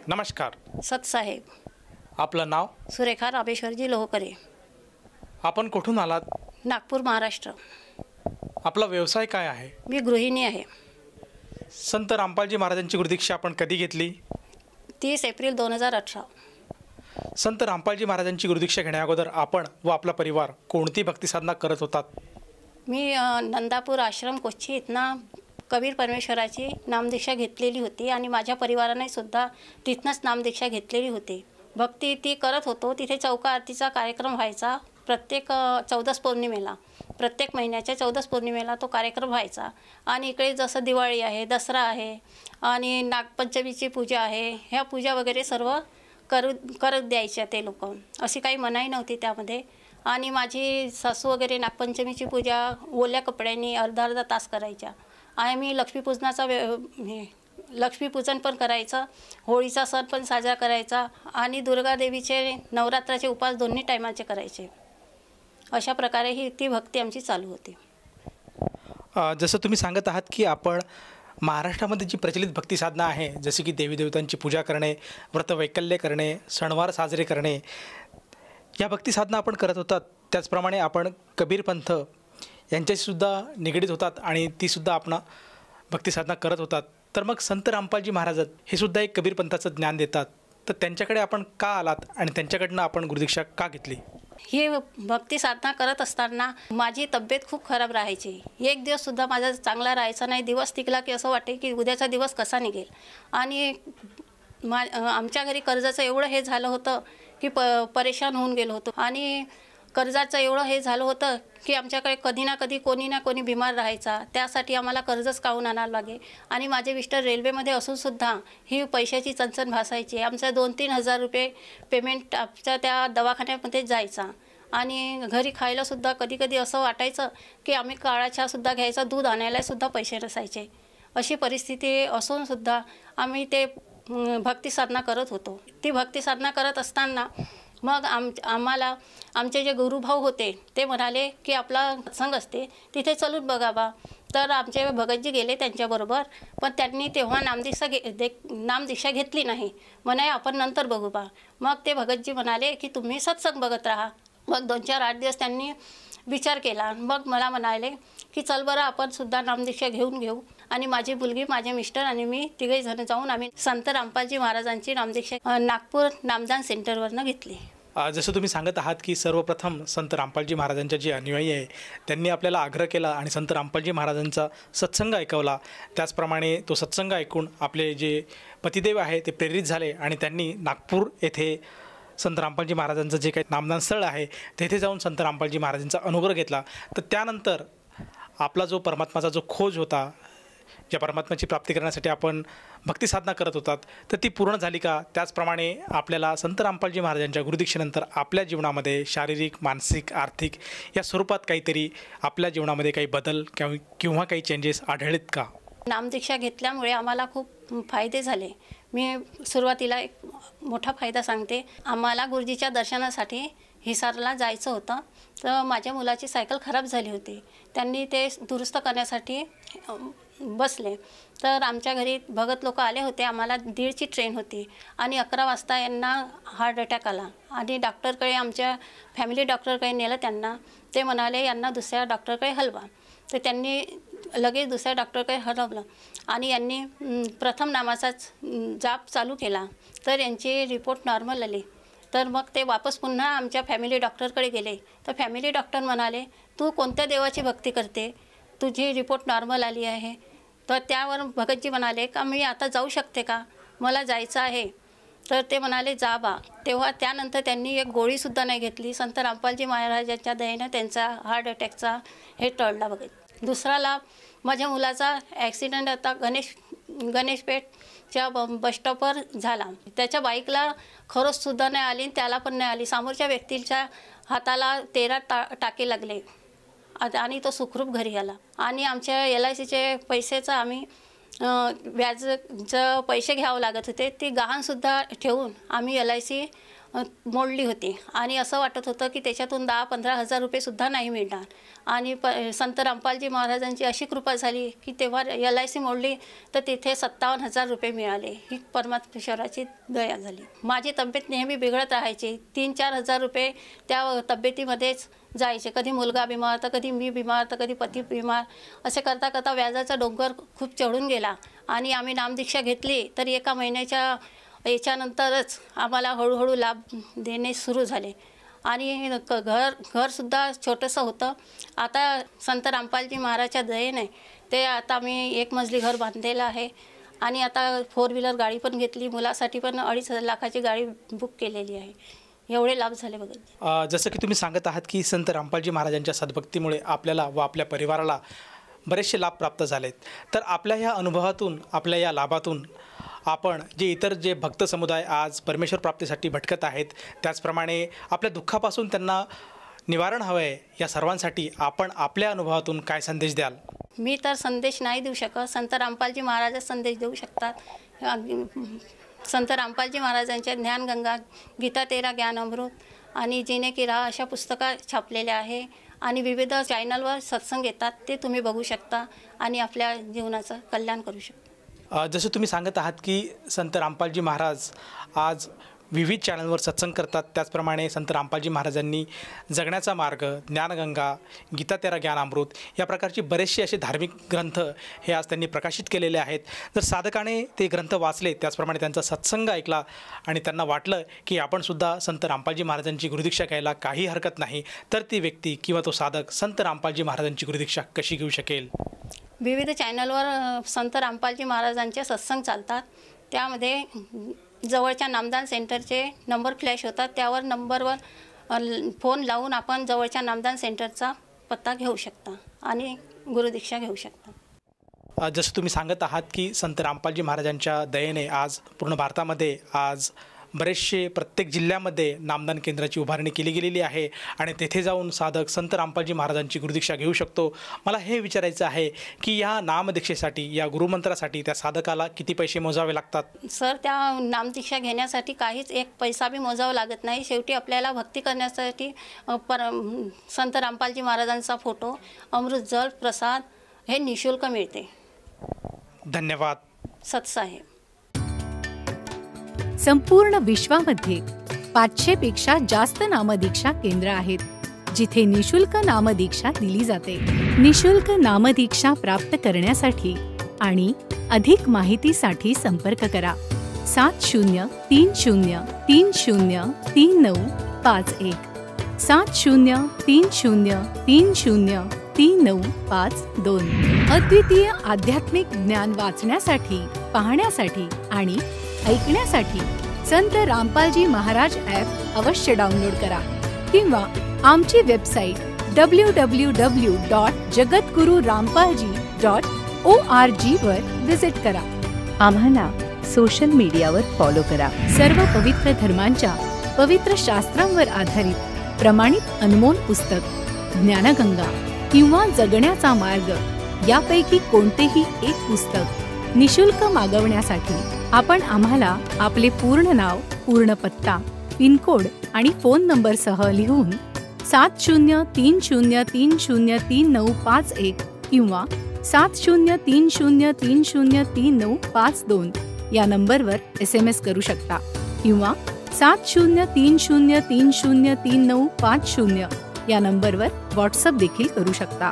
नमस्कार. सतसाहेब. आपलं नाव? सुरेखा रामेश्वरजी लोहकरे. आपण कुठून आलात? नागपूर, महाराष्ट्र. आपला व्यवसाय काय आहे? मी गृहिणी आहे. संत रामपालजी महाराजांची गुरुदीक्षा आपण कधी घेतली? 30 एप्रिल 2018. संत रामपालजी महाराजांची गुरुदीक्षा घेण्याअगोदर आपण व आपला परिवार कोणती भक्ती साधना करत होतात? मी नंदापूर आश्रम कोच्ची इथनं कबीर परमेश्वराची नामदीक्षा घेतलेली होती आणि माझ्या परिवाराने सुद्धा तिथनंच नामदीक्षा घेतलेली होती. भक्ती ती करत होतो. तिथे चौका आरतीचा कार्यक्रम व्हायचा प्रत्येक 14 पौर्णिमेला. प्रत्येक महिन्याच्या 14 पौर्णिमेला तो कार्यक्रम व्हायचा. आणि इकडे जसं दिवाळी आहे, दसरा आहे आणि नागपंचमीची पूजा आहे, ह्या पूजा वगैरे सर्व करत द्यायच्या ते लोक. अशी काही मनाई नव्हती त्यामध्ये. आणि माझी सासू वगैरे नागपंचमीची पूजा ओल्या कपड्यांनी अर्धा तास करायच्या. आणि मी लक्ष्मीपूजन पण करायचं, होळीचा सण पण साजरा करायचा आणि दुर्गादेवीचे नवरात्राचे उपास दोन्ही टायमाचे करायचे. अशा प्रकारे ही ती भक्ती आमची चालू होती. जसं तुम्ही सांगत आहात की आपण महाराष्ट्रामध्ये जी प्रचलित भक्ती साधना आहे, जसे की देवी देवतांची पूजा करणे, व्रतवैकल्य करणे, सणवार साजरे करणे, या भक्ती साधना आपण करत होतात. त्याचप्रमाणे आपण कबीर पंथ यांच्याशीसुद्धा निगडीत होतात आणि तीसुद्धा आपण भक्ती साधना करत होतात. तर मग संत रामपालजी महाराज हे सुद्धा एक कबीर पंथाचं ज्ञान देतात. तर त्यांच्याकडे आपण का आलात आणि त्यांच्याकडनं आपण गुरुदीक्षा का घेतली? ही भक्ती साधना करत असताना माझी तब्येत खूप खराब राहायची. एक दिवससुद्धा माझा चांगला राहायचा नाही. दिवस टिकला की असं वाटे की उद्याचा दिवस कसा निघेल. आणि आमच्या घरी कर्जाचं एवढं हे झालं होतं की परेशान होऊन गेलो होतो. आणि कर्जाचं एवढं हे झालं होतं की आमच्याकडे कधी ना कोणी बिमार राहायचा. त्यासाठी आम्हाला कर्जच काढून आणावं लागे. आणि माझे मिस्टर रेल्वेमध्ये असूनसुद्धा ही पैशाची चणचण भासायची. आमचा 2-3 हजार रुपये पेमेंट आमच्या त्या दवाखान्यामध्ये जायचा. आणि घरी खायलासुद्धा कधी असं वाटायचं की आम्ही काळा चहासुद्धा घ्यायचा, दूध आणायलासुद्धा पैसे नसायचे. अशी परिस्थिती असूनसुद्धा आम्ही ते भक्ती साधना करत होतो. ती भक्ती साधना करत असताना मग आम्हाला आमचे जे गुरुभाऊ होते ते म्हणाले की आपला सत्संग असते तिथे चलून बघावा. तर आमचे भगतजी गेले त्यांच्याबरोबर. पण त्यांनी तेव्हा नामदीक्षा घेतली नाही. म्हणे आपण नंतर बघू बा. मग ते भगतजी म्हणाले की तुम्ही सत्संग बघत राहा. मग 2-4-8 दिवस त्यांनी विचार केला. मग मला म्हणाले की चल बरं आपण सुद्धा नामदीक्षा घेऊ. आणि माझी मुलगी, माझे मिस्टर आणि मी तिघे जण जाऊन आम्ही संत रामपालजी महाराजांची नामदीक्षा नागपूर नामदान सेंटरवरनं घेतली. जसं तुम्ही सांगत आहात की सर्वप्रथम संत रामपालजी महाराजांच्या जे अनुयायी आहे त्यांनी आपल्याला आग्रह केला आणि संत रामपालजी महाराजांचा सत्संग ऐकवला. त्याचप्रमाणे तो सत्संग ऐकून आपले जे पतिदेव आहे ते प्रेरित झाले आणि त्यांनी नागपूर येथे संत रामपालजी महाराजांचं जे काही नामदान स्थळ आहे तेथे जाऊन संत रामपालजी महाराजांचा अनुग्रह घेतला. तर त्यानंतर आपला जो परमात्माचा जो खोज होता, ज्या परमात्म्याची प्राप्ती करण्यासाठी आपण भक्ती साधना करत होतात, तर ती पूर्ण झाली का? त्याचप्रमाणे आपल्याला संत रामपालजी महाराजांच्या गुरुदीक्षेनंतर आपल्या जीवनामध्ये शारीरिक, मानसिक, आर्थिक या स्वरूपात काहीतरी आपल्या जीवनामध्ये काही बदल किंवा काही चेंजेस आढळलेत का? नामदीक्षा घेतल्यामुळे आम्हाला खूप फायदे झाले. मी सुरुवातीला एक मोठा फायदा सांगते. आम्हाला गुरुजीच्या दर्शनासाठी हिसारला जायचं होतं. तर माझ्या मुलाची सायकल खराब झाली होती. त्यांनी ते दुरुस्त करण्यासाठी बसले. तर आमच्या घरी भगत लोक आले होते. आम्हाला 1:30ची ट्रेन होती आणि 11 वाजता यांना हार्ट अटॅक आला. आणि डॉक्टरकडे, आमच्या फॅमिली डॉक्टरकडे नेलं त्यांना. ते म्हणाले यांना दुसऱ्या डॉक्टरकडे हलवा. तर त्यांनी लगेच दुसऱ्या डॉक्टरकडे हलवलं आणि यांनी प्रथम नामाचाच जाप चालू केला. तर यांची रिपोर्ट नॉर्मल आली. तर मग ते वापस पुन्हा आमच्या फॅमिली डॉक्टरकडे गेले. तर फॅमिली डॉक्टर म्हणाले तू कोणत्या देवाची भक्ती करते, तुझी रिपोर्ट नॉर्मल आली आहे. तर त्यावर भगतजी म्हणाले का मी आता जाऊ शकते का, मला जायचं आहे. तर ते म्हणाले जा बा. तेव्हा त्यानंतर त्यांनी एक गोळीसुद्धा नाही घेतली. संत रामपालजी महाराजांच्या दयेनं त्यांचा हार्ट अटॅकचा हे टळला. बघत दुसरा लाभ, माझ्या मुलाचा ॲक्सिडेंट आता गणेशपेठच्या बसस्टॉपवर झाला. त्याच्या बाईकला खरोचसुद्धा नाही आली, त्याला पण नाही आली. समोरच्या व्यक्तीच्या हाताला 13 टाके लागले आणि तो सुखरूप घरी आला. आणि आमच्या LICचे पैसेचं आम्ही व्याजचं पैसे घ्यावं लागत होते. ते गहाणसुद्धा ठेवून आम्ही LIC मोडली होती आणि असं वाटत होतं की त्याच्यातून 10-15 हजार रुपयेसुद्धा नाही मिळणार. आणि संत रामपालजी महाराजांची अशी कृपा झाली की तेव्हा LIC मोडली तर तिथे 57,000 रुपये मिळाले. ही परमेश्वराची दया झाली. माझी तब्येत नेहमी बिघडत राहायची. 3-4 हजार रुपये त्या तब्येतीमध्येच जायचे. कधी मुलगा बिमार तर कधी मी बिमार तर कधी पती बिमार, असे करता करता व्याजाचा डोंगर खूप चढून गेला. आणि आम्ही नामदीक्षा घेतली तर एका महिन्याच्या याच्यानंतरच आम्हाला हळूहळू लाभ देणे सुरू झाले. आणि घरसुद्धा छोटंसं होतं. आता संत रामपालजी महाराजच्या दयेने ते आता मी 1 मजली घर बांधलेलं आहे. आणि आता 4 व्हीलर गाडी पण घेतली. मुलासाठी पण 2.5 लाखाची गाडी बुक केलेली आहे. एवढे लाभ झाले बघा. जसं की तुम्ही सांगत आहात की संत रामपालजी महाराजांच्या सद्भक्तीमुळे आपल्याला व आपल्या परिवाराला बरेचसे लाभ प्राप्त झालेत. तर आपल्या ह्या अनुभवातून, आपल्या या लाभातून आपण इतर भक्त समुदाय आज परमेश्वर प्राप्तीसाठी भटकत आहेत, त्याचप्रमाणे आपल्या दुःखापासून त्यांना निवारण हवं आहे, या सर्वांसाठी आपण आपल्या अनुभवातून काय संदेश द्याल? मी तर संदेश नाही देऊ शकत. संत रामपालजी महाराजच संदेश देऊ शकतात. संत रामपालजी महाराजांच्या ज्ञानगंगा, गीता 13 ज्ञानामृत आणि जीने की राह अशा पुस्तका छापलेल्या आहे. आणि विविध चॅनलवर सत्संग येतात, ते तुम्ही बघू शकता आणि आपल्या जीवनाचं कल्याण करू शकता. जसं तुम्ही सांगत आहात की संत रामपालजी महाराज आज विविध चॅनलवर सत्संग करतात, त्याचप्रमाणे संत रामपालजी महाराजांनी जगण्याचा मार्ग, ज्ञानगंगा, गीता 13 ज्ञानामृत या प्रकारचे बरेचसे असे धार्मिक ग्रंथ हे आज त्यांनी प्रकाशित केलेले आहेत. जर साधकाने ते ग्रंथ वाचले, त्याचप्रमाणे त्यांचा सत्संग ऐकला आणि त्यांना वाटलं की आपणसुद्धा संत रामपालजी महाराजांची गुरुदीक्षा घ्यायला काही हरकत नाही, तर ती व्यक्ती किंवा तो साधक संत रामपालजी महाराजांची गुरुदीक्षा कशी घेऊ शकेल? विविध चॅनलवर संत रामपालजी महाराजांचे सत्संग चालतात. त्यामध्ये जवळच्या नामदान सेंटरचे नंबर फ्लॅश होतात. त्यावर नंबरवर फोन लावून आपण जवळच्या नामदान सेंटरचा पत्ता घेऊ शकता आणि गुरुदीक्षा घेऊ शकता. जसं तुम्ही सांगत आहात की संत रामपालजी महाराजांच्या दयेने आज पूर्ण भारतामध्ये आज बरेचसे प्रत्येक जिल्ह्यामध्ये नामदान केंद्राची उभारणी केली गेलेली आहे आणि तेथे जाऊन साधक संत रामपालजी महाराजांची गुरुदीक्षा घेऊ शकतो. मला हे विचारायचं आहे की या नामदीक्षेसाठी, या गुरुमंत्रासाठी त्या साधकाला किती पैसे मोजावे लागतात? सर, त्या नामदीक्षा घेण्यासाठी काहीच एक पैसा बी मोजावा लागत नाही. शेवटी आपल्याला भक्ती करण्यासाठी संत रामपालजी महाराजांचा फोटो, अमृत जल, प्रसाद हे निःशुल्क मिळते. धन्यवाद. सत्साहेब. संपूर्ण विश्वामध्ये 500 पेक्षा जास्त नामदीक्षा केंद्र आहेत, जिथे निशुल्क नामदीक्षा दिली जाते. निशुल्क नामदीक्षा प्राप्त करण्यासाठी आणि अधिक माहितीसाठी संपर्क करा 7030303951 7030303952. अद्वितीय आध्यात्मिक ज्ञान वाचण्यासाठी, पाहण्यासाठी आणि ऐकण्यासाठी संत रामपालजी महाराज ॲप अवश्य डाउनलोड करा किंवा आमची वेबसाईट www.jagatgururampalji.org वर विजिट करा. आम्हाला सोशल मीडियावर फॉलो करा. सर्व पवित्र धर्मांच्या पवित्र शास्त्रांवर आधारित प्रमाणित अनमोल पुस्तक, ज्ञानगंगा किंवा जगण्याचा मार्ग यापैकी कोणतेही एक पुस्तक निशुल्क मागवण्यासाठी आपण आम्हाला आपले पूर्ण नाव, पूर्ण पत्ता, पिनकोड आणि फोन नंबरसह लिहून 7030303951 किंवा 7030303952 या नंबरवर SMS करू शकता किंवा 7030303950 या नंबरवर व्हॉट्सअप देखील करू शकता.